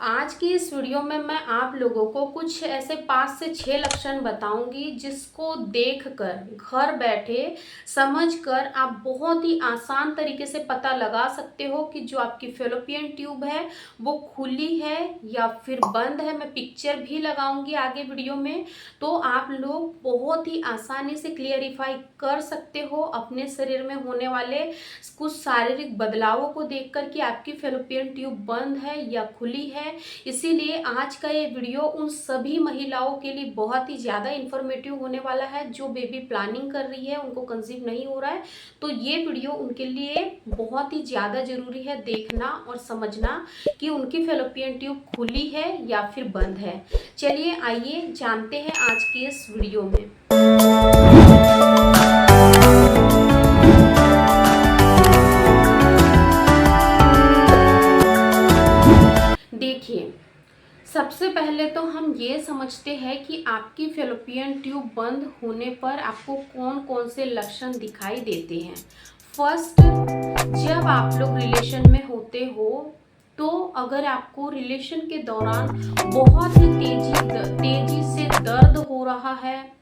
आज की इस वीडियो में मैं आप लोगों को कुछ ऐसे 5 से 6 लक्षण बताऊंगी जिसको देखकर घर बैठे समझकर आप बहुत ही आसान तरीके से पता लगा सकते हो कि जो आपकी फैलोपियन ट्यूब है वो खुली है या फिर बंद है। मैं पिक्चर भी लगाऊंगी आगे वीडियो में, तो आप लोग बहुत ही आसानी से क्लियरिफाई कर सकते हो अपने शरीर में होने वाले कुछ शारीरिक बदलावों को देखकर कि आपकी फैलोपियन ट्यूब बंद है या खुली है। इसीलिए आज का ये वीडियो उन सभी महिलाओं के लिए बहुत ही ज़्यादा इन्फॉर्मेटिव होने वाला है जो बेबी प्लानिंग कर रही है, उनको कंसीव नहीं हो रहा है, तो ये वीडियो उनके लिए बहुत ही ज़्यादा ज़रूरी है देखना और समझना कि उनकी फैलोपियन ट्यूब खुली है या फिर बंद है। चलिए आइए जानते हैं आज की इस वीडियो में। देखिए, सबसे पहले तो हम ये समझते हैं कि आपकी फैलोपियन ट्यूब बंद होने पर आपको कौन कौन से लक्षण दिखाई देते हैं। फर्स्ट, जब आप लोग रिलेशन में होते हो तो अगर आपको रिलेशन के दौरान बहुत ही तेजी से दर्द हो रहा है,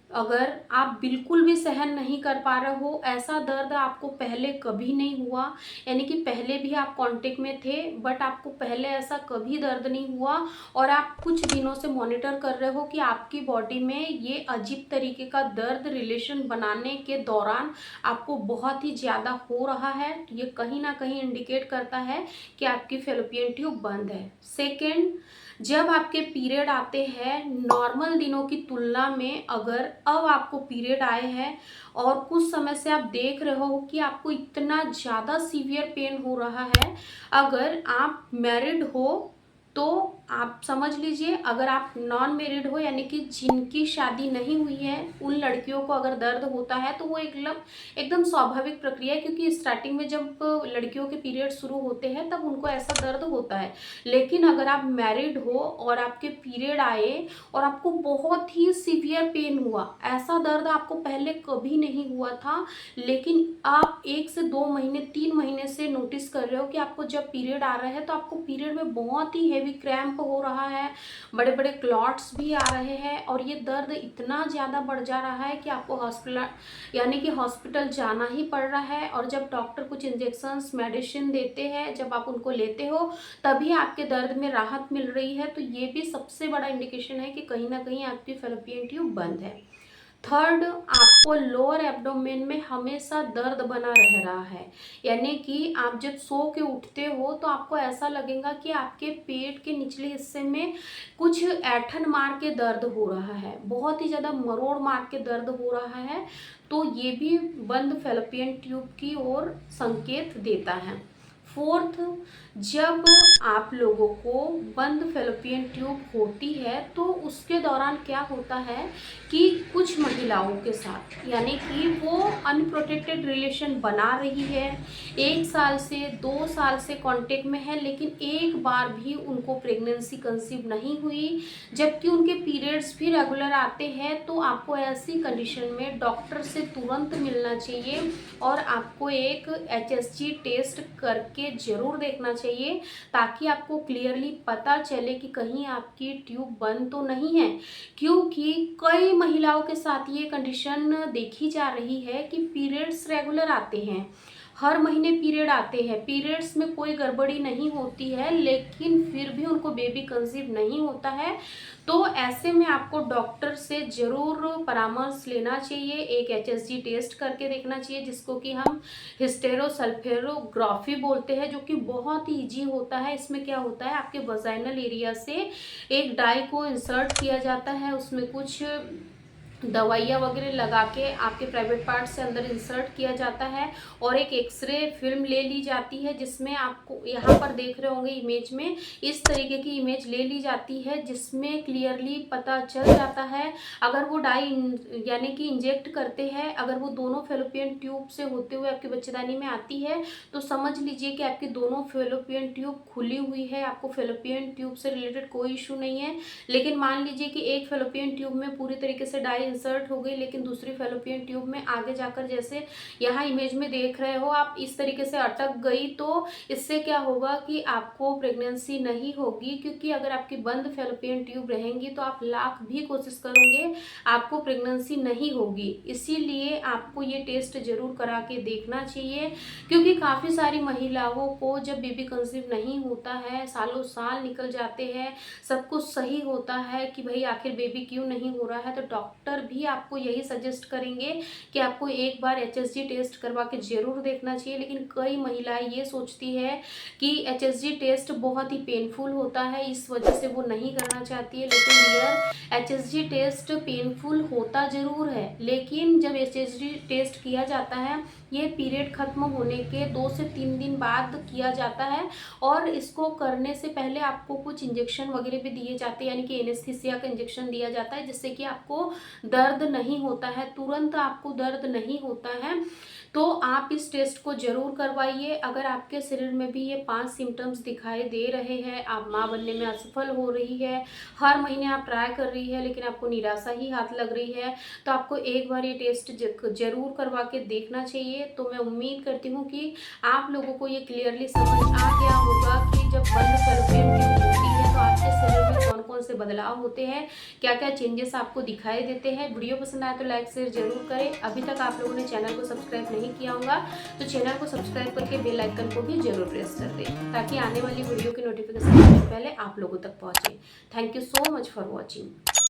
अगर आप बिल्कुल भी सहन नहीं कर पा रहे हो, ऐसा दर्द आपको पहले कभी नहीं हुआ, यानी कि पहले भी आप कांटेक्ट में थे बट आपको पहले ऐसा कभी दर्द नहीं हुआ और आप कुछ दिनों से मॉनिटर कर रहे हो कि आपकी बॉडी में ये अजीब तरीके का दर्द रिलेशन बनाने के दौरान आपको बहुत ही ज़्यादा हो रहा है, तो ये कहीं ना कहीं इंडिकेट करता है कि आपकी फैलोपियन ट्यूब बंद है। सेकेंड, जब आपके पीरियड आते हैं नॉर्मल दिनों की तुलना में, अगर अब आपको पीरियड आए हैं और कुछ समय से आप देख रहे हो कि आपको इतना ज़्यादा सीवियर पेन हो रहा है, अगर आप मैरिड हो तो आप समझ लीजिए, अगर आप नॉन मैरिड हो यानी कि जिनकी शादी नहीं हुई है उन लड़कियों को अगर दर्द होता है तो वो एकदम स्वाभाविक प्रक्रिया है, क्योंकि स्टार्टिंग में जब लड़कियों के पीरियड शुरू होते हैं तब उनको ऐसा दर्द होता है। लेकिन अगर आप मैरिड हो और आपके पीरियड आए और आपको बहुत ही सीवियर पेन हुआ, ऐसा दर्द आपको पहले कभी नहीं हुआ था, लेकिन आप 1 से 2 महीने 3 महीने से नोटिस कर रहे हो कि आपको जब पीरियड आ रहा है तो आपको पीरियड में बहुत ही हेवी क्रैम्प हो रहा है, बड़े बड़े क्लॉट्स भी आ रहे हैं और ये दर्द इतना ज़्यादा बढ़ जा रहा है कि आपको हॉस्पिटल जाना ही पड़ रहा है। और जब डॉक्टर कुछ इंजेक्शंस मेडिसिन देते हैं, जब आप उनको लेते हो तभी आपके दर्द में राहत मिल रही है, तो ये भी सबसे बड़ा इंडिकेशन है कि कहीं ना कहीं आपकी फैलोपियन ट्यूब बंद है। थर्ड, आपको लोअर एब्डोमेन में हमेशा दर्द बना रह रहा है, यानी कि आप जब सो के उठते हो तो आपको ऐसा लगेगा कि आपके पेट के निचले हिस्से में कुछ ऐंठन मार के दर्द हो रहा है, बहुत ही ज़्यादा मरोड़ मार के दर्द हो रहा है, तो ये भी बंद फैलोपियन ट्यूब की ओर संकेत देता है। फोर्थ, जब आप लोगों को बंद फैलोपियन ट्यूब होती है तो उसके दौरान क्या होता है कि कुछ महिलाओं के साथ, यानी कि वो अनप्रोटेक्टेड रिलेशन बना रही है, 1 साल से 2 साल से कांटेक्ट में है, लेकिन एक बार भी उनको प्रेगनेंसी कंसीव नहीं हुई, जबकि उनके पीरियड्स भी रेगुलर आते हैं, तो आपको ऐसी कंडीशन में डॉक्टर से तुरंत मिलना चाहिए और आपको एक HSG टेस्ट करके ज़रूर देखना चाहिए, ताकि आपको क्लियरली पता चले कि कहीं आपकी ट्यूब बंद तो नहीं है। क्योंकि कई महिलाओं के साथ ये कंडीशन देखी जा रही है कि पीरियड्स रेगुलर आते हैं, हर महीने पीरियड आते हैं, पीरियड्स में कोई गड़बड़ी नहीं होती है, लेकिन फिर भी उनको बेबी कंसीव नहीं होता है, तो ऐसे में आपको डॉक्टर से ज़रूर परामर्श लेना चाहिए, एक HSG टेस्ट करके देखना चाहिए जिसको कि हम हिस्टेरोसल्फेरोग्राफी बोलते हैं, जो कि बहुत ही ईजी होता है। इसमें क्या होता है, आपके वजाइनल एरिया से एक डाई को इंसर्ट किया जाता है, उसमें कुछ दवाइयाँ वगैरह लगा के आपके प्राइवेट पार्ट से अंदर इंसर्ट किया जाता है और एक एक्सरे फिल्म ले ली जाती है, जिसमें आपको यहाँ पर देख रहे होंगे इमेज में इस तरीके की इमेज ले ली जाती है, जिसमें क्लियरली पता चल जाता है, अगर वो डाई यानी कि इंजेक्ट करते हैं, अगर वो दोनों फैलोपियन ट्यूब से होते हुए आपकी बच्चेदानी में आती है तो समझ लीजिए कि आपकी दोनों फैलोपियन ट्यूब खुली हुई है, आपको फैलोपियन ट्यूब से रिलेटेड कोई इशू नहीं है। लेकिन मान लीजिए कि एक फैलोपियन ट्यूब में पूरी तरीके से डाई इंसर्ट हो गई, लेकिन दूसरी फैलोपियन ट्यूब में आगे जाकर जैसे यहाँ इमेज में देख रहे हो आप इस तरीके से अटक गई, तो इससे क्या होगा कि आपको प्रेगनेंसी नहीं होगी, क्योंकि अगर आपकी बंद फैलोपियन ट्यूब रहेंगी तो आप लाख भी कोशिश करोगे आपको प्रेगनेंसी नहीं होगी। इसीलिए आपको ये टेस्ट जरूर करा के देखना चाहिए, क्योंकि काफ़ी सारी महिलाओं को जब बेबी कंसीव नहीं होता है, सालों साल निकल जाते हैं, सब कुछ सही होता है कि भाई आखिर बेबी क्यों नहीं हो रहा है, तो डॉक्टर भी आपको यही सजेस्ट करेंगे कि आपको एक बार HSG टेस्ट करवा के जरूर देखना चाहिए। लेकिन कई महिलाएं ये सोचती है कि HSG टेस्ट बहुत ही पेनफुल होता है, इस वजह से वो नहीं करना चाहती है। लेकिन डियर, HSG टेस्ट पेनफुल होता जरूर है, लेकिन जब HSG टेस्ट किया जाता है, ये पीरियड खत्म होने के 2 से 3 दिन बाद किया जाता है, और इसको करने से पहले आपको कुछ इंजेक्शन वगैरह भी दिए जाते हैं, यानी कि एनेस्थीसिया का इंजेक्शन दिया जाता है, जिससे कि आपको दर्द नहीं होता है, तुरंत आपको दर्द नहीं होता है। तो आप इस टेस्ट को जरूर करवाइए। अगर आपके शरीर में भी ये 5 सिम्टम्स दिखाई दे रहे हैं, आप माँ बनने में असफल हो रही है, हर महीने आप ट्राई कर रही है लेकिन आपको निराशा ही हाथ लग रही है, तो आपको एक बार ये टेस्ट जरूर करवा के देखना चाहिए। तो मैं उम्मीद करती हूँ कि आप लोगों को ये क्लियरली समझ आ गया होगा कि जब बंद फैलोपियन ट्यूब होती है तो आपके शरीर में कौन कौन से बदलाव होते हैं, क्या क्या चेंजेस आपको दिखाई देते हैं। वीडियो पसंद आए तो लाइक शेयर जरूर करें। अभी तक आप लोगों ने चैनल को सब्सक्राइब नहीं किया होगा तो चैनल को सब्सक्राइब करके बेल आइकन को भी जरूर प्रेस कर दें, ताकि आने वाली वीडियो की नोटिफिकेशन सबसे पहले आप लोगों तक पहुंचे। Thank you so much for watching.